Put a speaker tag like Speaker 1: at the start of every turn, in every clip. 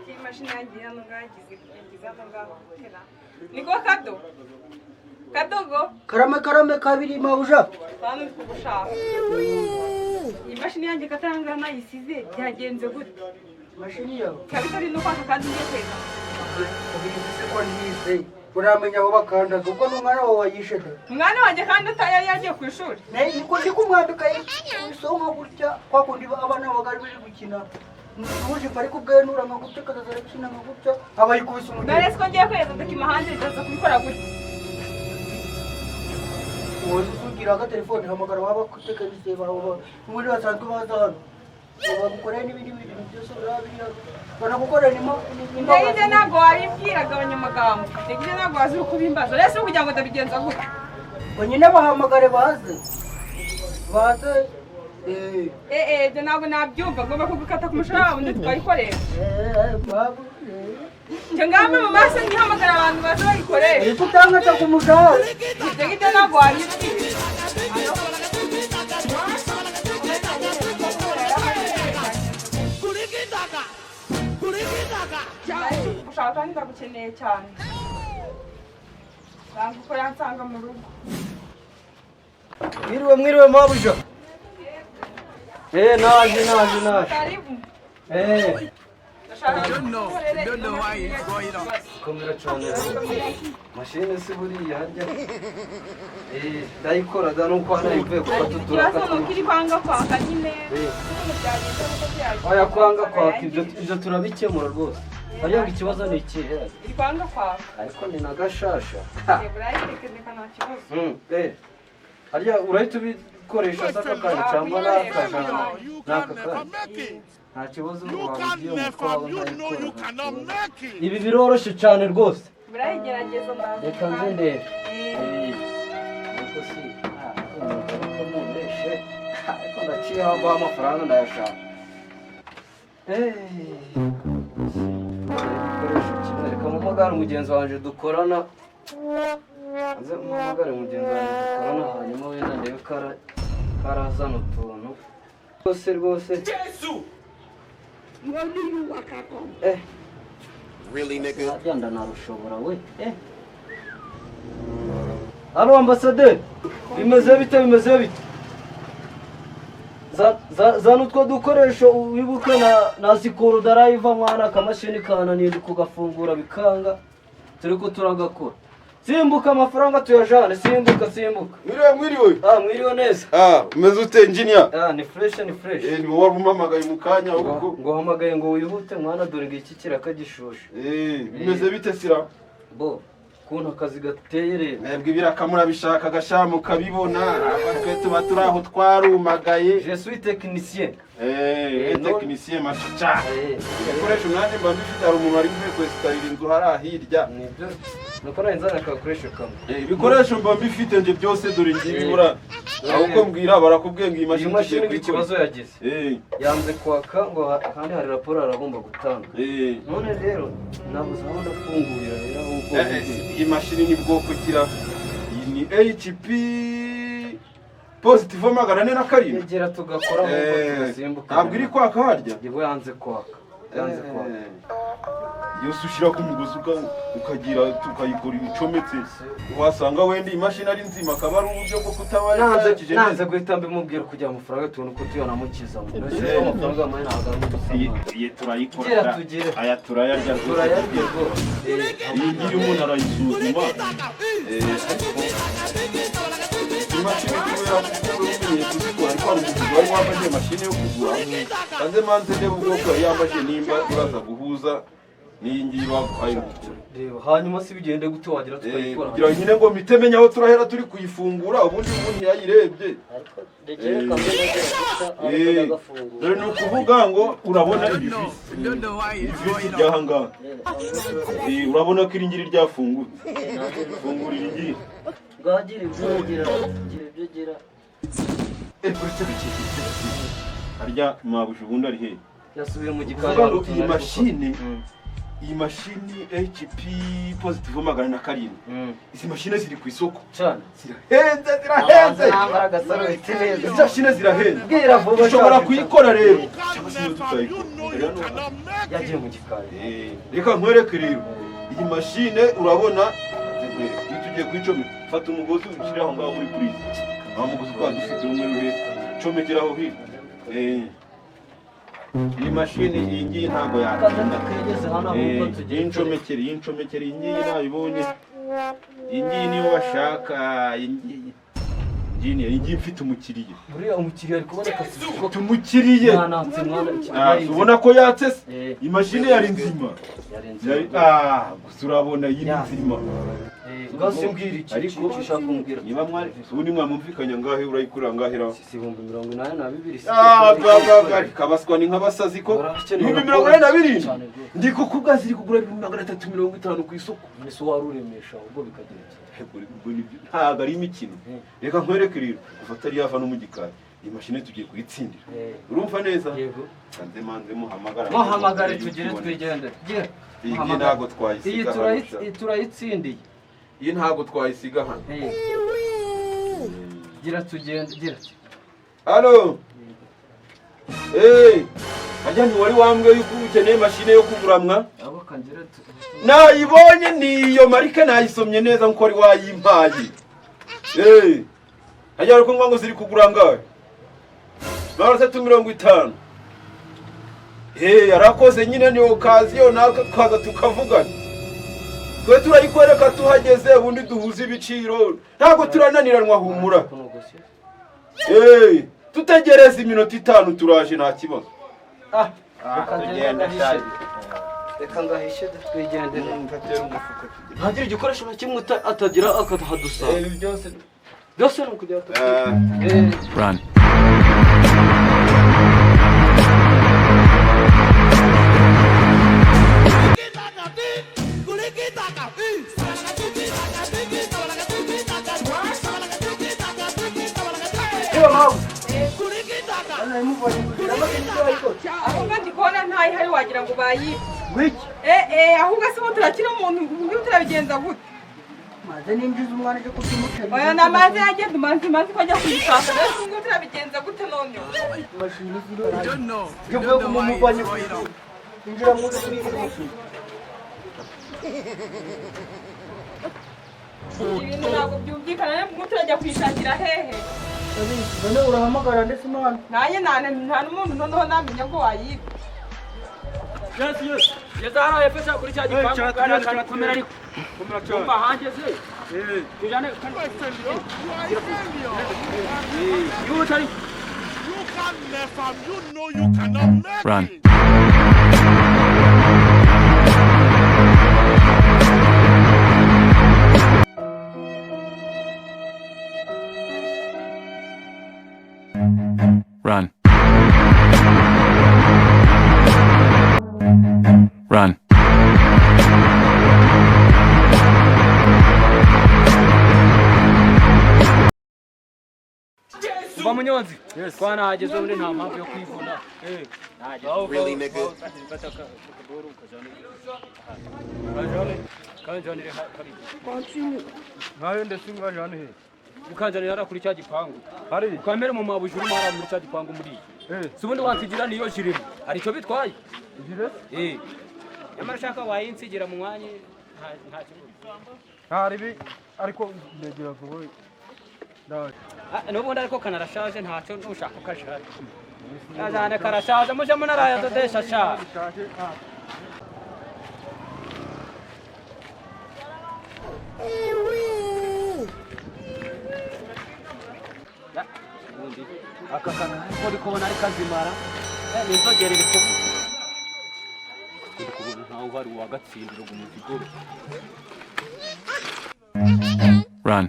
Speaker 1: Imashini yanjye hano ngagize hano ngaho. Niko kado. Kadogo.
Speaker 2: Karame kabiri mabuja.
Speaker 1: Bano kugushaka. Imashini yanjye katanga nayisize byagenze gute?
Speaker 2: Mashini yawe.
Speaker 1: Kabisa rino kwaka kandi ngiye kweza.
Speaker 2: Kabiri ko ndize. Uramenya abo bakanda kuko n'umwana wawe wayishe.
Speaker 1: Umwana wanjye kandi atayari yagiye ku ishuri.
Speaker 2: Niko ndi kumwambika isonga gutya kwa kundi abana bagari biri gukina. Uje pari kubwenura ngaguteka zarakina ngagutya abayikubise umugeni.
Speaker 1: Nare siko ngiye kweza ndakima hanze ndaza kubikora gute?
Speaker 2: Wowe kugira ga telefone hamagara waba kuteka bise bawo. Muri basanzwe bazana. Bagukorera n'ibindi bintu byose urabiriya. Banagukorera
Speaker 1: Ndege nago wabibwiraga abanyamagambo. Ndege nago wazi ukubimbaza. Rese kugira ngo ndabigenza gute?
Speaker 2: Banyine bahamagare baze.
Speaker 1: De ntabwo nabyumva ngomba kugukata ku mushahara wawe twayikorera.
Speaker 2: Babu.
Speaker 1: Nje ngambe mu maso ngihamagara abantu baza bayikorera.
Speaker 2: Utangata ku mushahara.
Speaker 1: Ndege ntabwo wabibwira. Ushaka ndagukeneye cyane. Bangukora nsanga mu rugo.
Speaker 2: Mwiriwe mabuja. Naje.
Speaker 1: Karibu.
Speaker 3: Don't know why it's going on.
Speaker 2: Komera cyane. Mashine se buriya harya. Ndayikora da nuko hanayivuye kufatutura.
Speaker 1: Kibazo no kiri kwanga kwaka nyine.
Speaker 2: Oya kwanga kwaka ibyo turabikemura rwose. Hariya ngo ikibazo ni ikihe?
Speaker 1: Iri kwanga kwaka.
Speaker 2: Ariko ni nagashasha.
Speaker 1: Burayitekereka nta kibazo.
Speaker 2: Hariya urahita ubikoresha saka kanya cyangwa n'aka nta kibazo wabigiye umukwawe ntayikora. Ibi biroroshye cyane rwose.
Speaker 1: Burayigerageza ndaza.
Speaker 2: Reka nze ndebe. Ariko si ntureshe. Ariko ndaciye aho guha amafaranga ndayashaka. Ibikoresho kimwe reka mpamagare umugenzi wanjye dukorana. Nze mpamagare umugenzi wanjye dukorana hanyuma wenda ndebe karazana utuntu. Rwose.
Speaker 3: Really, nigga?
Speaker 2: Agenda narushobora we. Halo ambasaderi. Bimeze bite? Zana utwo dukoresho wibuke na sikoro darayiva mwana akamashini kananiye kugafungura bikanga. Turiko turagakora. Simbuka amafaranga tuyajane, simbuka.
Speaker 4: Mwiriwe.
Speaker 2: Mwiriwe neza.
Speaker 4: Umeze ute engineer?
Speaker 2: Ni fresh.
Speaker 4: Ni wowe umamagaye mu kanya ubwo.
Speaker 2: Ngo hamagaye ngo wihute mwana dore ngiki kirakagishoshe.
Speaker 4: Bimeze bite sira?
Speaker 2: Bo, kuntu akazi gateye rero.
Speaker 4: Mwebwe birakamura bishaka gashamu kabibona. Abatwe tuba turaho twarumagaye.
Speaker 2: Je suis technicien.
Speaker 4: Technicien machacha. Ibikoresho nanjye mba mbifite hari umuntu ari mvuye kwesitarira inzu hari ahirya.
Speaker 2: Nibyo. Nuko nzana akakoresho kamwe.
Speaker 4: Ibikoresho mba mbifite nje byose dore ngibi bura. Ahubwo mbwira barakubwiye ngo iyi
Speaker 2: mashini ikibazo yagize. Yanze kwaka ngo kandi hari raporo aragomba gutanga. None rero nabuze aho ndafungurira rero ahubwo
Speaker 4: iyi mashini ni bwoko kira. Iyi ni HP positive 407.
Speaker 2: Yegera tugakora nk'uko tusimbuka.
Speaker 4: Ntabwo iri kwaka harya.
Speaker 2: Yego yanze kwaka.
Speaker 4: Yose ushira ku mugozi ukagira tukayikora ibicometse wasanga wenda imashini ari nzima akaba ari uburyo bwo kutabara
Speaker 2: nanze guhita mbimubwira kugira amafaranga tubone ko tuyanamukiza mu ntoki amafaranga mwe nagamusiye
Speaker 4: turayikora aya turayarya iyi ngiyi umuntu arayisuzuma imashini kubera kumenye kuzikora ariko hari umuntu wari wambaye mashini yo kugura kandi manze ndebe ubwoko yambaye nimba uraza guhuza n'iyingiyi baguhaye
Speaker 2: reba hanyuma si bigende gute wagira tukayikora
Speaker 4: kugira nyine ngo mitemenya aho turahera turi kuyifungura ubundi umuntu yayirebye
Speaker 2: ariko degere kamera gusa agafungura
Speaker 4: rero ni ukuvuga ngo urabona ibivisi by'ahangaha urabona ko iringiri ryafungutse fungura iringiri
Speaker 2: bwagira ibyo gira
Speaker 4: harya mabuje ubundi ari hehe
Speaker 2: yasubiye mu gikari
Speaker 4: iyi mashini iyi mashini HP positive 700. Izi mashine ziri ku isoko
Speaker 2: cyane
Speaker 4: zirahenze zirahenze
Speaker 2: nambara gasaro neza
Speaker 4: izi mashine zirahenze
Speaker 2: bwira vuba
Speaker 4: ushobora kuyikora rero cyangwa se tutayikora
Speaker 2: yagiye mu gikari
Speaker 4: reka nkwereke rero iyi mashine urabona iyo tugiye kuyicomeka fata umugozi ushyire aho ngaho muri purize aho umugozi kwa dufite umwe rure comekeraho hirya iyi mashini iyi ngiyi ntabwo yakagenda
Speaker 2: kageze hano ahubwo tugiye
Speaker 4: yincomekere iyi ngiyi nabibonye iyi ngiyi niyo bashaka iyi ngiyi mfite umukiriya
Speaker 2: buriya umukiriya ari kuboneka
Speaker 4: mfite umukiriya ubona ko yatse se imashini yari nzima gusa urabona iyi ni nzima
Speaker 2: ngase mbwira iki ushaka kumbwira
Speaker 4: niba mwari ubundi mwamumvikanya ngahe urayikurira ngahera
Speaker 2: 82
Speaker 4: kabaswa ni nk'abasazi ko 82 ndi kukubwa ziri kugura 350 ku isoko
Speaker 2: ese waruremesha ubwo bikageretse
Speaker 4: ntabwo ari imikino reka nkwereke rero ufata ari yava no mu gikari iyi mashine tugiye kuyitsindira urumva neza
Speaker 2: yego
Speaker 4: kanze manze muhamagara
Speaker 2: muhamagare tugire twigende gira
Speaker 4: iyi ntabwo twayisiga
Speaker 2: iyi turayitsindiye
Speaker 4: iyi ntabwo twayisiga hano
Speaker 2: gira tugende gira
Speaker 4: halo ajya ntiwari wambwiye yuko ukeneye mashine yo kuguramwa
Speaker 2: abo kangira
Speaker 4: nayibonye niyo marike nayisomye neza nkuko ari wayimpaye ajya ariko ngo ziri kugura ngahe 350 yarakoze nyine ni okaziyo naka twaza tukavugana twe turayikwereka tuhageze ubundi duhuza ibiciro ntabwo turananiranwa humura tutegereza iminota 5 turaje nta kibazo
Speaker 2: reka ngahishe twigende ntagira igikoresho na kimwe atagira akadusaba byose ni ukujya
Speaker 3: Run.
Speaker 1: ahubwo ndi kubona ntayihari wagira ngo bayibe
Speaker 2: wiki
Speaker 1: ahubwo se ubu turakira umuntu ubu turabigenza gute
Speaker 5: maze ninjiza umwana uje kukimukenera
Speaker 1: oya namaze yagenda umanzi ko ajya kuyishaka rero ubu turabigenza gute none
Speaker 5: mashini
Speaker 3: Don't know.
Speaker 2: byo kumumuvanye
Speaker 5: injira mu kuri mashini
Speaker 1: ibintu ntabwo byumvikana rero ubu turajya kuyishakira hehe
Speaker 5: none urahamagara ndetse mwana
Speaker 1: nanjye nta n'umuntu noneho namenya ko wayiba
Speaker 6: Yes. Yeza hano yefesha kuri cya gipangu kana kana komera ariko. Komera cyumba hangeze. Tujane kana. You tari.
Speaker 7: You can never, you know you cannot make
Speaker 3: Run.
Speaker 7: it.
Speaker 3: Run. Run.
Speaker 6: Kuva munyonzi. Twanahageze ubundi nta mpamvu yo kwivuna.
Speaker 3: Really, nigga?
Speaker 6: Kanjanire hari. Nkayo ndetse ngajane he. Mukanjanire hara kuri cya gipangu. Hari. Kwamere mu mabujuru mara muri cya gipangu muri. Subundi wansigira niyo shirimo. Hari cyo bitwaye? Ijire? Nyamara shaka wayinsigira mu mwanya nta kibazo.
Speaker 8: Haribi ariko ndegera vuba ndaje.
Speaker 6: N'ubundi ariko kanarashaje ntacyo nushaka kashaje. Yazane karashaje muje munaraya dodesha sha. Aka kana kuri kubona ari kazimara. Nintogerere ko. Kuri kubona ntaho bari wagatsindira umuzigoro.
Speaker 3: Run.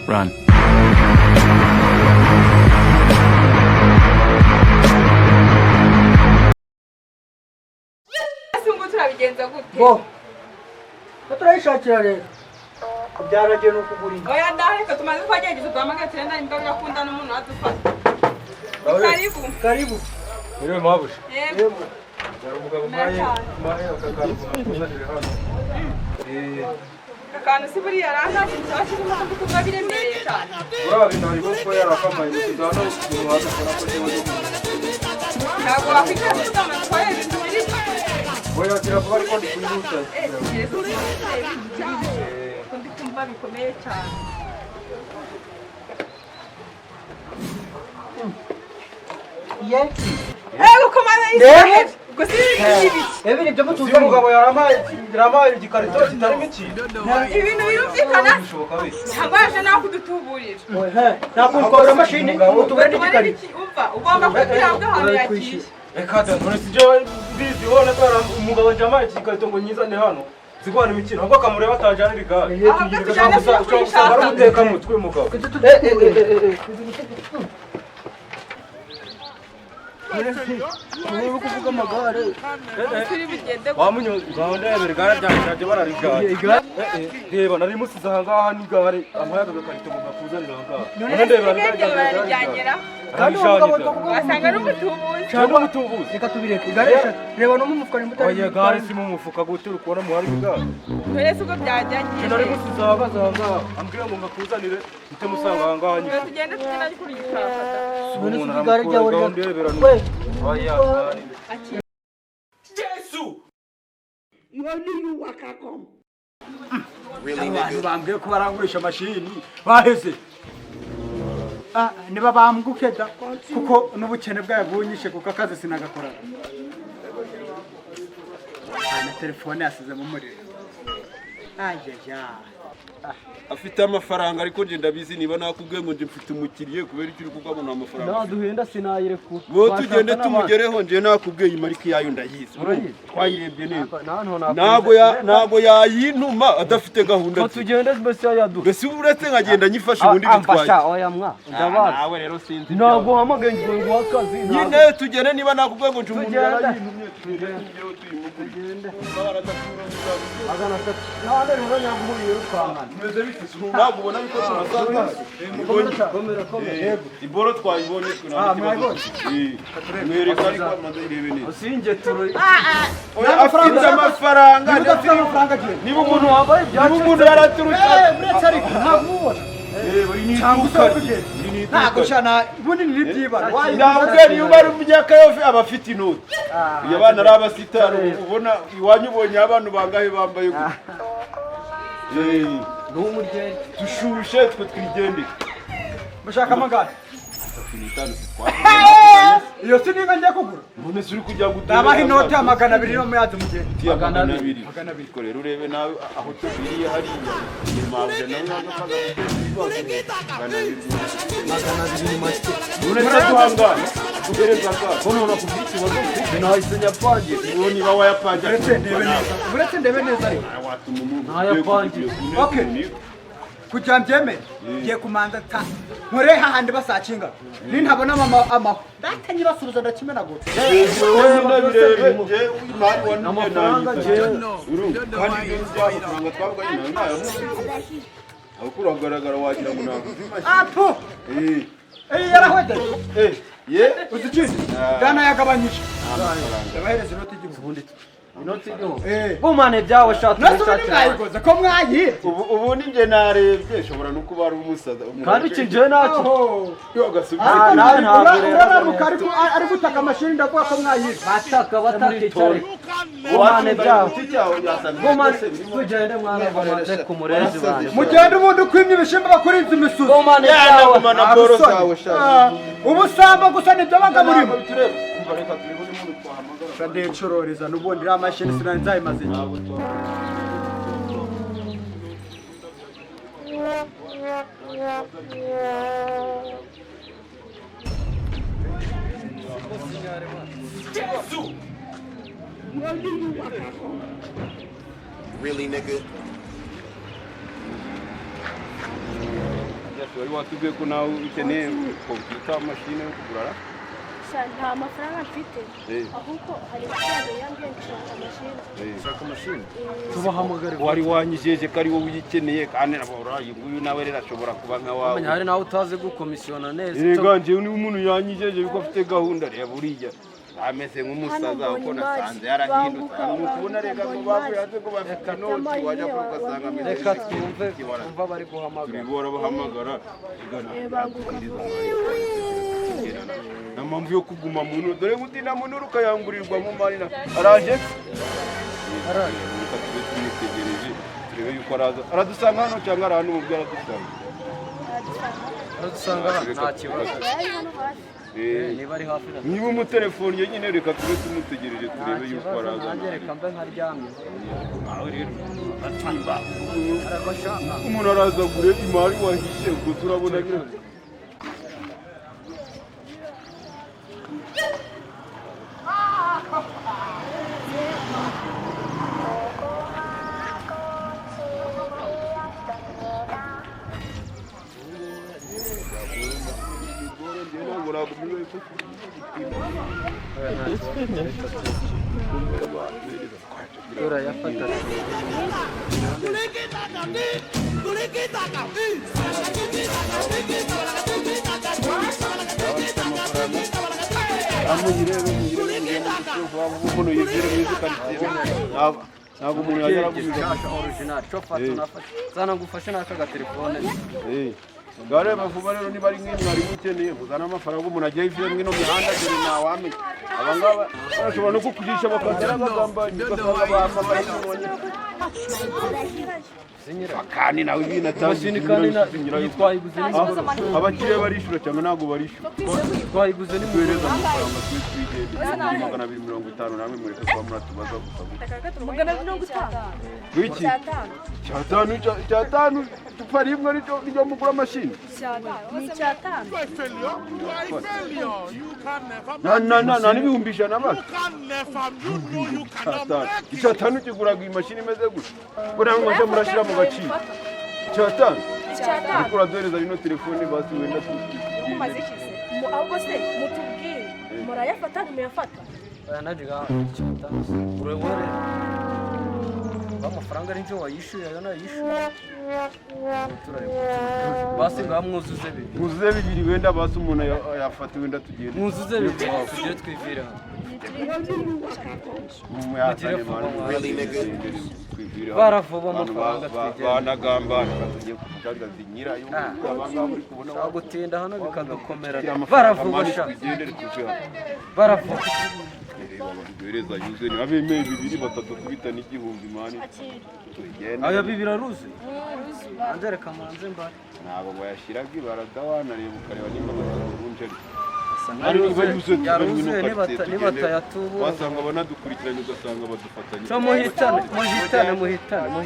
Speaker 3: Run.
Speaker 1: ese ubu turabigenza gute
Speaker 5: bo turayishakira rero byaragiye no kugura inka.
Speaker 1: Oya ndareka tumaze kwagerageza duhamagaye turenda imbwa birakunda n'umuntu adufata. Karibu.
Speaker 5: Karibu.
Speaker 8: Niwe mabusha.
Speaker 1: Yego.
Speaker 8: Yari umugabo maye akakaru kuzanira hano.
Speaker 1: Kakana si buriya arangaje cyashye n'umuntu kuko biremereye cyane.
Speaker 8: Urabi ntari bwo yarakamaye mutudana uruhanda kora ko cyo.
Speaker 1: Ntabwo wakwiteza kugama twaye ibintu biri.
Speaker 8: Oya kiravuga ariko ndi kwihuta.
Speaker 1: Ndi kumva bikomeye cyane.
Speaker 5: Yeki.
Speaker 1: Gukomana isahe. Gusa ibi.
Speaker 5: Ebi nibyo mutuzo.
Speaker 8: Uyu mugabo yaramaye igikarito kitarimo ikintu.
Speaker 1: Ibintu birumvikana.
Speaker 8: Bishoboka bise.
Speaker 1: Ntabwaje nawe kudutuburira.
Speaker 5: Nakubikora mashini utubure n'igikari.
Speaker 1: Umva ugomba kwitabwa ahantu yagiye.
Speaker 8: Reka da none sije bizi wona twara umugabo jamaye igikarito ngo nyizane hano. Zigwana imikino ahubwo akamureba atajana igare. Ushobora guteka mutwe mugabo.
Speaker 5: Uri kuvuga amagare.
Speaker 1: Turi bugende.
Speaker 8: Wamunyoza ndebere igare ryanjye bararigare. Reba nari musize aha ngaha n'igare amayaga gakarito ngo bakuzanira aha ngaha. None ndebera
Speaker 1: barajyanyera.
Speaker 5: Kandi umugabo
Speaker 1: Wasanga ari umutubuzi.
Speaker 8: cyangwa umutubuzi.
Speaker 5: reka tubireke. Igare reba no mu mufuka ni mutari.
Speaker 8: Oya gare si mu mufuka gute uri kubona muhari igare.
Speaker 1: Twese uko byajyanye.
Speaker 8: Nari musize aha ngaha ambwira ngo ngakuzanire ite musanga aha ngaha nyine.
Speaker 1: Tugende tugenda kuri gitaka.
Speaker 5: None si igare ryawe
Speaker 8: ndebera
Speaker 5: we.
Speaker 8: oya
Speaker 3: Really, nigga?
Speaker 6: bambwiye ko barangurisha mashini baheze niba bambukeda kuko n'ubukene bwayo bunyishe kuko akazi sinagakoraga na telefone yasize mu muriro ajeja
Speaker 4: afite amafaranga ariko nje ndabizi niba nakubwiye ngo nje mfite umukiriye kubera icyo uri kugabona amafaranga.
Speaker 2: Naduhenda sinayirekura.
Speaker 4: Ngo tugende tumugereho nje nakubwiye imariki yayo ndayizi. Twayirebye neza. Nago yayintuma adafite gahunda.
Speaker 2: Tugende mbese yaduha.
Speaker 4: Mbese uretse nkagenda nyifasha ubundi bitwaye.
Speaker 2: Oya mwa. Ndabaza.
Speaker 4: Nawe rero sinzi.
Speaker 2: Ntabwo hamagaye ngo ngo akazi.
Speaker 4: Nyine tugende niba nakubwiye ngo nje umuntu yarayintumye.
Speaker 2: Tugende. Agana tatu. Nande rero nyaguhuriye twangana.
Speaker 4: Meze bifise ntabwo ubona yuko turasanga. Iboro twayibonye twe ntabwo. Mwereka ariko amaze irebe neza.
Speaker 2: Usinge turo.
Speaker 4: Afite amafaranga.
Speaker 2: Niba umuntu wambaye
Speaker 4: Niba umuntu yaraturutse.
Speaker 5: Uretse ariko ntabwo
Speaker 6: ntago cyana bunini n'ibyibara
Speaker 4: Ntabwo niyo bari umunyakayofe abafite inoti. Iyo abana ari abasitari ubona iwanyu ubonye abantu bangahe bambaye gutya.
Speaker 2: n'umurye.
Speaker 4: Dushushe twe twigendere.
Speaker 6: mushaka amagare iyo si ninga njya kugura
Speaker 4: None suri kujya gutera.
Speaker 6: ndabaha inoti ya 200 no muyazi mugende.
Speaker 4: Magana abiri. Ko rero urebe nawe aho tubiriye hariya. Mabuje nawe nagafaga. Magana abiri make. None se tuhangana. Kugereza ka. Kono nakubwiki wazo.
Speaker 2: Nahise nyapangiye.
Speaker 4: Uwo niba wayapangiye.
Speaker 6: uretse ndebe neza ariko
Speaker 4: Watuma umuntu.
Speaker 2: Nayapangiye.
Speaker 6: Okay. Kugira mbyemere ngiye kumanza ta nkore hahandi basakinga nintabona mama amaho datanyi basubiza ndakimenagura
Speaker 2: Amafaranga je.
Speaker 4: Kandi iyo amafaranga twavuga nyine nayo. Akura agaragara wagira ngo ntabwo.
Speaker 6: apo yarahwede
Speaker 4: Ye.
Speaker 6: uzikizi dana yagabanyije yabahereza inoti y'igihumbi
Speaker 2: Inoti y'igihumbi. Bumane byawe shatu.
Speaker 6: nasubira ngayigoza ko mwayihe
Speaker 4: Ubu ni nje narebye shobora no kuba ari umusaza.
Speaker 2: Kandi kinje nacyo.
Speaker 4: Yo gasubira.
Speaker 2: nawe ntabwo rero.
Speaker 6: uramuka ari gutaka amashini ndavuga ko mwayihe
Speaker 2: Bataka batakicare. Bumane byawe. Bumane tugende mwana bamaze kumurezi banje.
Speaker 6: mugende ubundi ukwimye ibishimbo bakurinze imisuzi
Speaker 2: Bumane byawe.
Speaker 4: Mana boro zawe shaka.
Speaker 6: ubusamba gusa nibyo baga burimo
Speaker 4: Reka tubone umuntu twahamagara.
Speaker 6: ndecuroriza n'ubundi iriya mashini sinanzayimaze
Speaker 3: Really, nigga?
Speaker 4: Wari watubwiye ko nawe ukeneye computer machine yo kugura.
Speaker 9: nta mafaranga mfite ahubwo hari ikibazo yambwiye nshaka amashini
Speaker 6: tubahamagare
Speaker 4: wari wanyijeje ko ari wowe uyikeneye kandi urayi nguyu nawe rero ashobora kuba nka wawe
Speaker 6: hari nawe utazi gukomisiyona neza
Speaker 4: rega njyewe niba umuntu yanyijeje yuko afite gahunda reba uriya ameze nk'umusaza kuko nasanze yarahindutse ni ukubona rega ngo bavuye hanze ngo bafite inoti wajya ugasanga ameze
Speaker 6: reka twumve bari guhamagara
Speaker 4: turibora bahamagara nta mpamvu yo kuguma mu ntu dore mutina mu ntu ukayangurirwa mu marina araje reka tube tumwitegereje turebe yuko aradusanga hano cyangwa ari ahantu mubyo
Speaker 6: aradusanga hano nta kibazo niba ari hafi
Speaker 4: niba umutelefoni nyine reka tube tumutegereje turebe yuko araza
Speaker 6: reka mbe nkaryamye
Speaker 4: nawe rero atimba umuntu araza gure imari wahishe ubwo turabona rero ntabwo umuntu yagera
Speaker 6: zana ngufashe n'aka gatelefone
Speaker 4: ngareba vuba rero niba ari nk'imwe mwari mukeneye kuzana amafaranga umuntu agiye ivuye mwino mihanda dore ntawamenya aba ngaba barashobora no kukugisha bakazana bagambanyi ugasanga bahamagaye n'umuntu kandi nawe ibintu atashini kandi
Speaker 6: twayiguze
Speaker 4: abakiriya barishura cyangwa ntabwo barishura
Speaker 6: twayiguze ni
Speaker 4: mwereza amafaranga twe twigende 250 namwe mureke kwa muratubaza gusa
Speaker 9: 250
Speaker 4: wiki cyatanu tupa rimwe ryo mugura amashini
Speaker 9: ni cyatanu
Speaker 4: na n'ibihumbi ijana basi icyatanu kiguraga iyi mashini imeze gutya kugira ngo mujye murashyira mu gaciro icyatanu ariko uraduhereza rino telefone basi wenda
Speaker 9: ahubwo se mutubwire murayafata ntimuyafata
Speaker 6: najiga icyatanu urewere amafaranga ari nje wayishyuye ayo nayishyuye basi ngaha mwuzuze
Speaker 4: bibiri wenda basi umuntu yafata wenda tugende
Speaker 6: mwuzuze bibiri tugire twivire baravuba amafaranga
Speaker 4: banagambana batugiye kuvugagaza nyirayo abangaba muri kubona
Speaker 6: gutinda hano bikadukomerana baravuba baravuba
Speaker 4: duhereza yuze ni abemeye bibiri batatu kubita n'igihumbi mani
Speaker 6: aya bibiri aruze hanze reka manze mbare
Speaker 4: ntabwo bayashyiraga ibaradawana reba ukareba nimba batarunje
Speaker 6: nibatayatubura
Speaker 4: wasanga banadukurikiranye ugasanga badufatanye
Speaker 6: muhitane